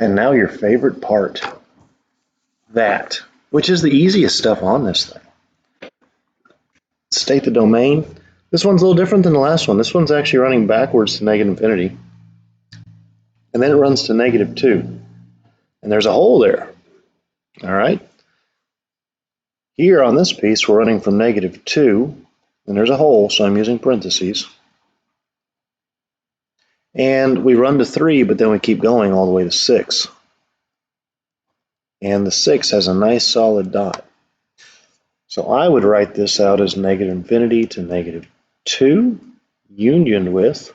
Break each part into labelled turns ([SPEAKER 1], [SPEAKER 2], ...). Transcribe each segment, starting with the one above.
[SPEAKER 1] And now your favorite part, that, which is the easiest stuff on this thing. State the domain. This one's a little different than the last one. This one's actually running backwards to negative infinity. And then it runs to -2. And there's a hole there. All right. Here on this piece, we're running from -2, and there's a hole, so I'm using parentheses. And we run to 3, but then we keep going all the way to 6. And the 6 has a nice solid dot. So I would write this out as negative infinity to -2, union with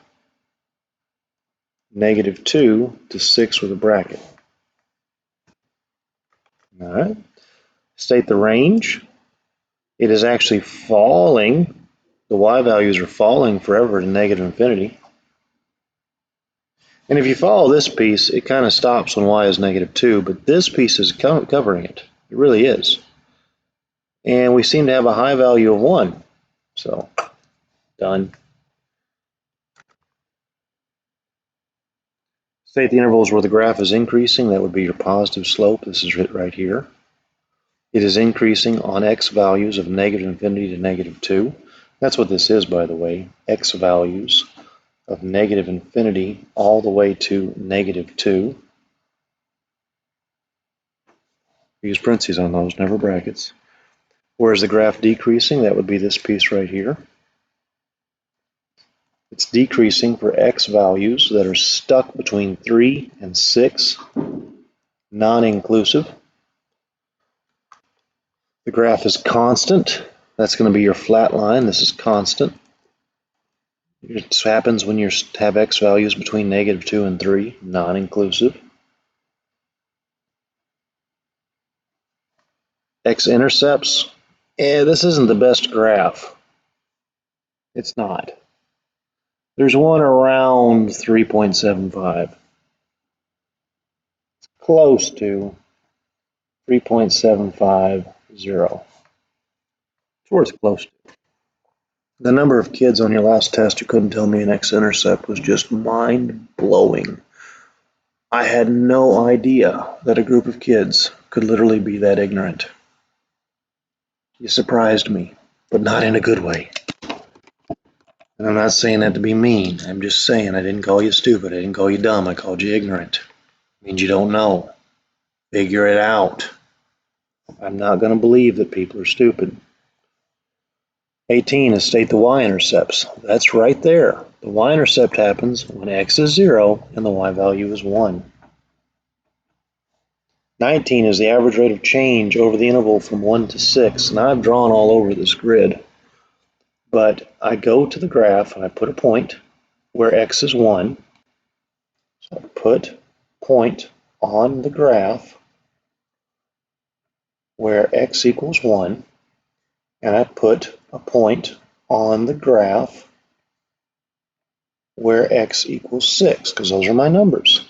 [SPEAKER 1] -2 to 6 with a bracket. All right. State the range. It is actually falling. The y values are falling forever to negative infinity. And if you follow this piece, it kind of stops when y is -2, but this piece is covering it. It really is. And we seem to have a high value of 1. So, done. State the intervals where the graph is increasing. That would be your positive slope. This is it right here. It is increasing on x values of negative infinity to -2. That's what this is, by the way. X values of negative infinity all the way to -2. Use parentheses on those, never brackets. Where is the graph decreasing? That would be this piece right here. It's decreasing for x values that are stuck between 3 and 6, non-inclusive. The graph is constant. That's going to be your flat line. This is constant. It happens when you have x values between -2 and 3, non-inclusive. X-intercepts. This isn't the best graph. It's not. There's one around 3.75. It's close to 3.750. It's where it's close to. The number of kids on your last test who couldn't tell me an x-intercept was just mind-blowing. I had no idea that a group of kids could literally be that ignorant. You surprised me, but not in a good way. And I'm not saying that to be mean. I'm just saying I didn't call you stupid. I didn't call you dumb. I called you ignorant. It means you don't know. Figure it out. I'm not going to believe that people are stupid. 18 is state the y-intercepts. That's right there. The y-intercept happens when x is 0 and the y value is 1. 19 is the average rate of change over the interval from 1 to 6. And I've drawn all over this grid. But I go to the graph and I put a point where x is 1. So I put point on the graph where x equals 1. And I put a point on the graph where x equals 6, because those are my numbers.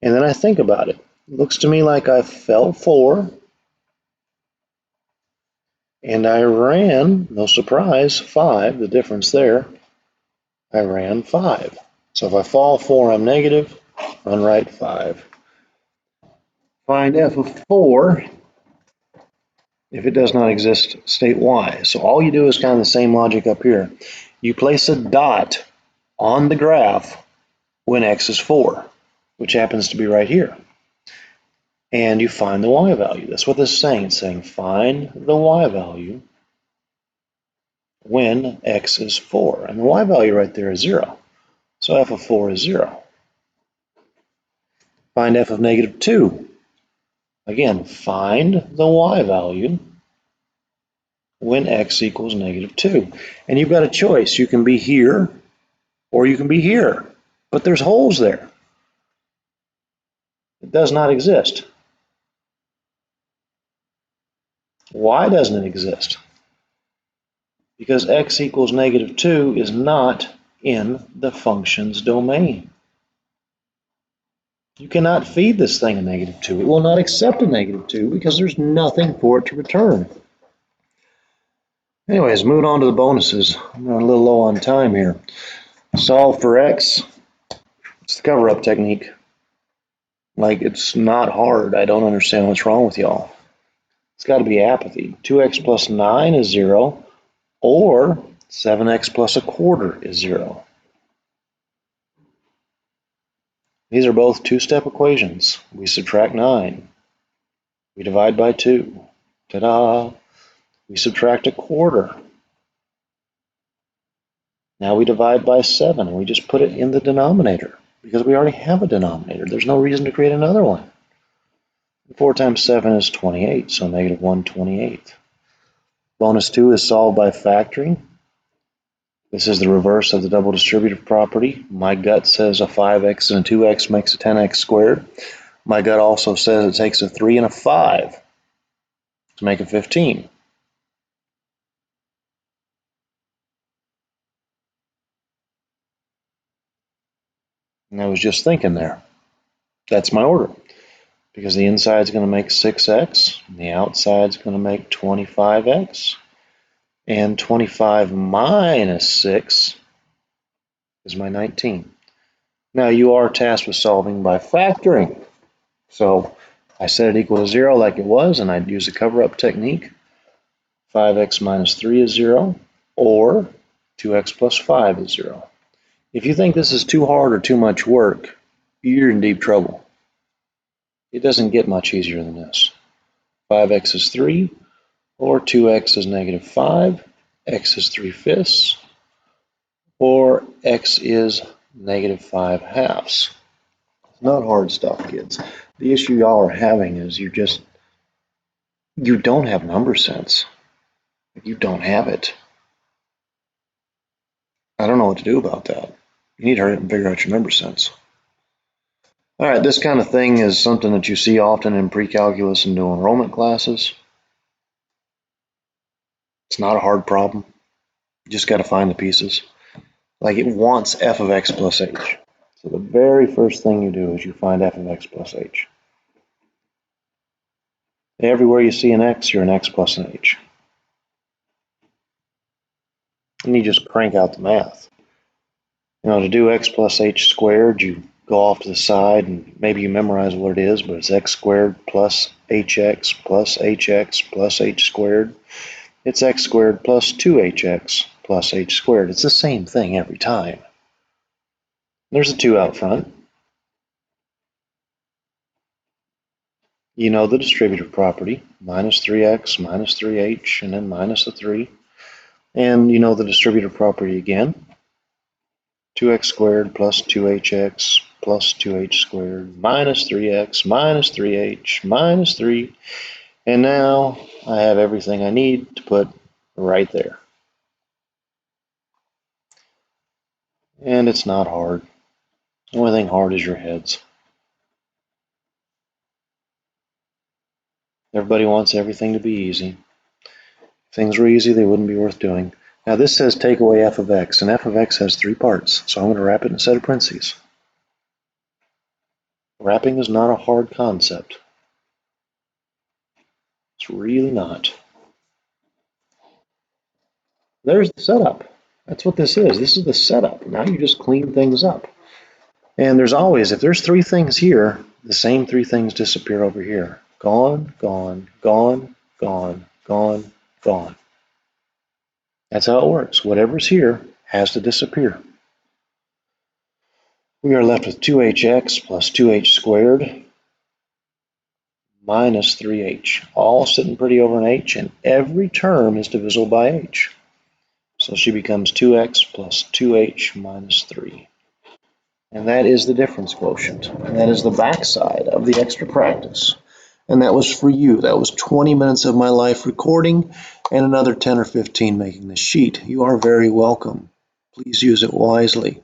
[SPEAKER 1] And then I think about it. It looks to me like I fell 4, and I ran, no surprise, 5, the difference there. I ran 5. So if I fall 4, I'm negative, run right 5. Find f of 4. If it does not exist, state y. So all you do is kind of the same logic up here. You place a dot on the graph when x is 4, which happens to be right here. And you find the y value. That's what this is saying. It's saying find the y value when x is 4. And the y value right there is 0. So f of 4 is 0. Find f of -2. Again, find the y value when x equals -2. And you've got a choice. You can be here or you can be here. But there's holes there. It does not exist. Why doesn't it exist? Because x equals -2 is not in the function's domain. You cannot feed this thing a -2. It will not accept a -2 because there's nothing for it to return. Anyways, moving on to the bonuses. I'm running a little low on time here. Solve for x. It's the cover-up technique. Like, it's not hard. I don't understand what's wrong with y'all. It's got to be apathy. 2x plus 9 is 0, or 7x plus a quarter is 0. These are both two-step equations. We subtract 9. We divide by 2. Ta-da! We subtract a quarter. Now we divide by 7, and we just put it in the denominator because we already have a denominator. There's no reason to create another one. 4 times 7 is 28, so negative 1/28. Bonus 2 is solved by factoring. This is the reverse of the double distributive property. My gut says a 5x and a 2x makes a 10x squared. My gut also says it takes a 3 and a 5 to make a 15. And I was just thinking there. That's my order. Because the inside is going to make 6x, and the outside is going to make 25x. And 25 minus 6 is my 19. Now you are tasked with solving by factoring. So I set it equal to 0 like it was, and I'd use the cover-up technique. 5x minus 3 is 0, or 2x plus 5 is 0. If you think this is too hard or too much work, you're in deep trouble. It doesn't get much easier than this. 5x is 3, or 2x is negative 5, x is 3/5, or x is negative 5/2. It's not hard stuff, kids. The issue y'all are having is you don't have number sense. You don't have it. I don't know what to do about that. You need to hurry up and figure out your number sense. All right, this kind of thing is something that you see often in pre-calculus and dual enrollment classes. It's not a hard problem. You just got to find the pieces. Like, it wants f of x plus h. So the very first thing you do is you find f of x plus h. Everywhere you see an x, you're an x plus an h. And you just crank out the math. To do x plus h squared, you go off to the side and maybe you memorize what it is, but it's x squared plus hx plus hx plus h squared. It's x squared plus 2hx plus h squared. It's the same thing every time. There's a 2 out front. You know the distributive property, minus 3x minus 3h, and then minus the 3. And you know the distributive property again, 2x squared plus 2hx plus 2h squared minus 3x minus 3h minus 3. And now I have everything I need to put right there. And it's not hard. The only thing hard is your heads. Everybody wants everything to be easy. If things were easy, they wouldn't be worth doing. Now this says take away f of x, and f of x has 3 parts, so I'm going to wrap it in a set of parentheses. Wrapping is not a hard concept. It's really not. There's the setup. That's what this is. This is the setup. Now you just clean things up. And there's always, if there's 3 things here, the same 3 things disappear over here. Gone, gone, gone, gone, gone, gone. That's how it works. Whatever's here has to disappear. We are left with 2hx plus 2h squared minus 3h, all sitting pretty over an h, and every term is divisible by h. So she becomes 2x plus 2h minus 3. And that is the difference quotient. And that is the backside of the extra practice. And that was for you. That was 20 minutes of my life recording and another 10 or 15 making the sheet. You are very welcome. Please use it wisely.